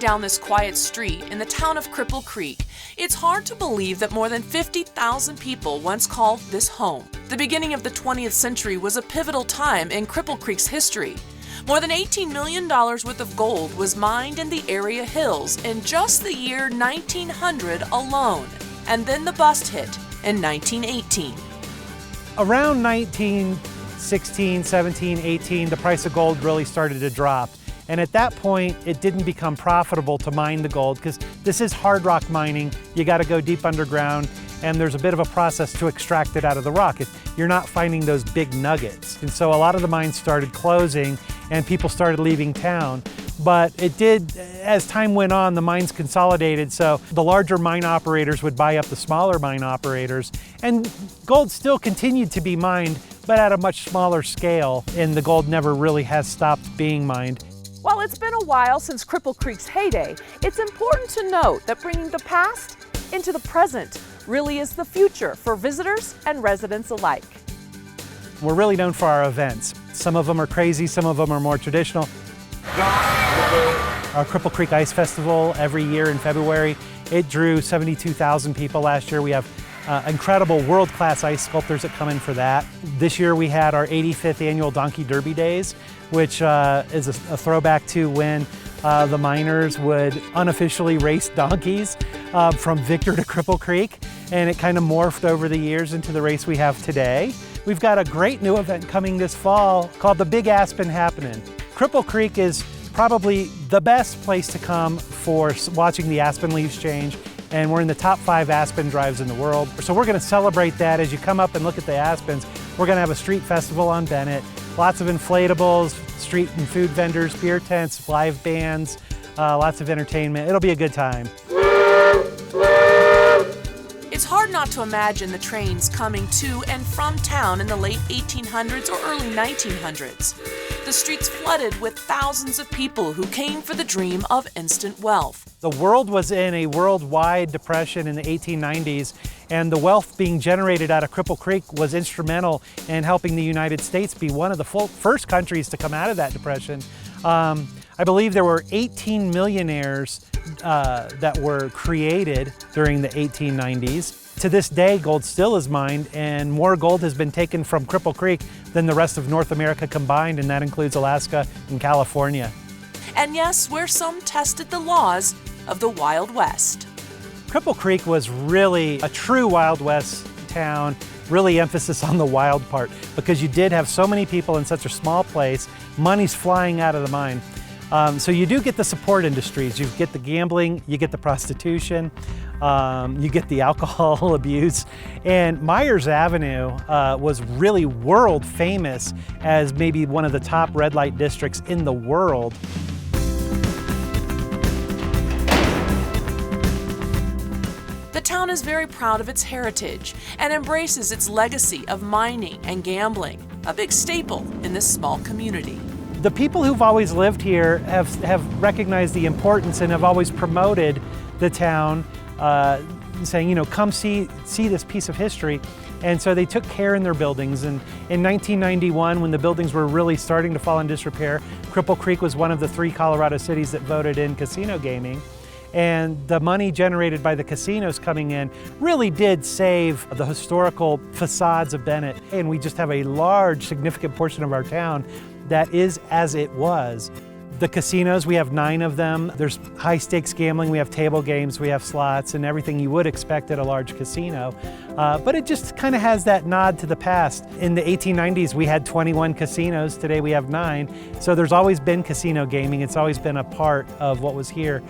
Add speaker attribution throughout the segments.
Speaker 1: down this quiet street in the town of Cripple Creek, it's hard to believe that more than 50,000 people once called this home. The beginning of the 20th century was a pivotal time in Cripple Creek's history. More than $18 million worth of gold was mined in the area hills in just the year 1900 alone. And then the bust hit in 1918.
Speaker 2: Around 1916, 17, 18, the price of gold really started to drop. And at that point, it didn't become profitable to mine the gold because this is hard rock mining. You got to go deep underground, and there's a bit of a process to extract it out of the rock. You're not finding those big nuggets. And so a lot of the mines started closing and people started leaving town. But it did, as time went on, the mines consolidated, so the larger mine operators would buy up the smaller mine operators, and gold still continued to be mined, but at a much smaller scale, and the gold never really has stopped being mined.
Speaker 1: While it's been a while since Cripple Creek's heyday, it's important to note that bringing the past into the present really is the future for visitors and residents alike.
Speaker 2: We're really known for our events. Some of them are crazy, some of them are more traditional. Our Cripple Creek Ice Festival every year in February, it drew 72,000 people last year. We have incredible world-class ice sculptors that come in for that. This year we had our 85th annual Donkey Derby Days, which is a throwback to when the miners would unofficially race donkeys from Victor to Cripple Creek, and it kind of morphed over the years into the race we have today. We've got a great new event coming this fall called the Big Aspen Happening. Cripple Creek is probably the best place to come for watching the aspen leaves change, and we're in the top 5 aspen drives in the world. So we're going to celebrate that as you come up and look at the aspens. We're going to have a street festival on Bennett, lots of inflatables, street and food vendors, beer tents, live bands, lots of entertainment. It'll be a good time.
Speaker 1: It's hard not to imagine the trains coming to and from town in the late 1800s or early 1900s. The streets flooded with thousands of people who came for the dream of instant wealth.
Speaker 2: The world was in a worldwide depression in the 1890s, and the wealth being generated out of Cripple Creek was instrumental in helping the United States be one of the first countries to come out of that depression. I believe there were 18 millionaires that were created during the 1890s. To this day, gold still is mined, and more gold has been taken from Cripple Creek than the rest of North America combined, and that includes Alaska and California.
Speaker 1: And yes, where some tested the laws of the Wild West.
Speaker 2: Cripple Creek was really a true Wild West town, really emphasis on the wild part, because you did have so many people in such a small place, money's flying out of the mine. So you do get the support industries. You get the gambling, you get the prostitution, you get the alcohol abuse. And Myers Avenue was really world famous as maybe one of the top red light districts in the world.
Speaker 1: The town is very proud of its heritage and embraces its legacy of mining and gambling, a big staple in this small community.
Speaker 2: The people who've always lived here have recognized the importance and have always promoted the town, saying, you know, come see this piece of history. And so they took care in their buildings. And in 1991, when the buildings were really starting to fall in disrepair, Cripple Creek was one of the 3 Colorado cities that voted in casino gaming. And the money generated by the casinos coming in really did save the historical facades of Bennett. And we just have a large, significant portion of our town that is as it was. The casinos, we have 9 of them. There's high stakes gambling, we have table games, we have slots, and everything you would expect at a large casino. But it just kind of has that nod to the past. In the 1890s, we had 21 casinos. Today we have 9. So there's always been casino gaming. It's always been a part of what was here.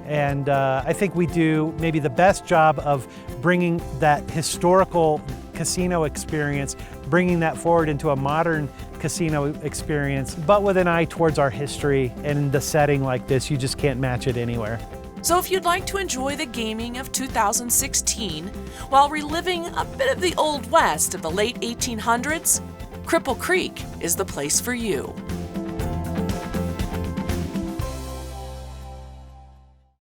Speaker 2: And I think we do maybe the best job of bringing that historical casino experience, bringing that forward into a modern casino experience, but with an eye towards our history. And the setting like this, you just can't match it anywhere.
Speaker 1: So if you'd like to enjoy the gaming of 2016 while reliving a bit of the Old West of the late 1800s, Cripple Creek is the place for you.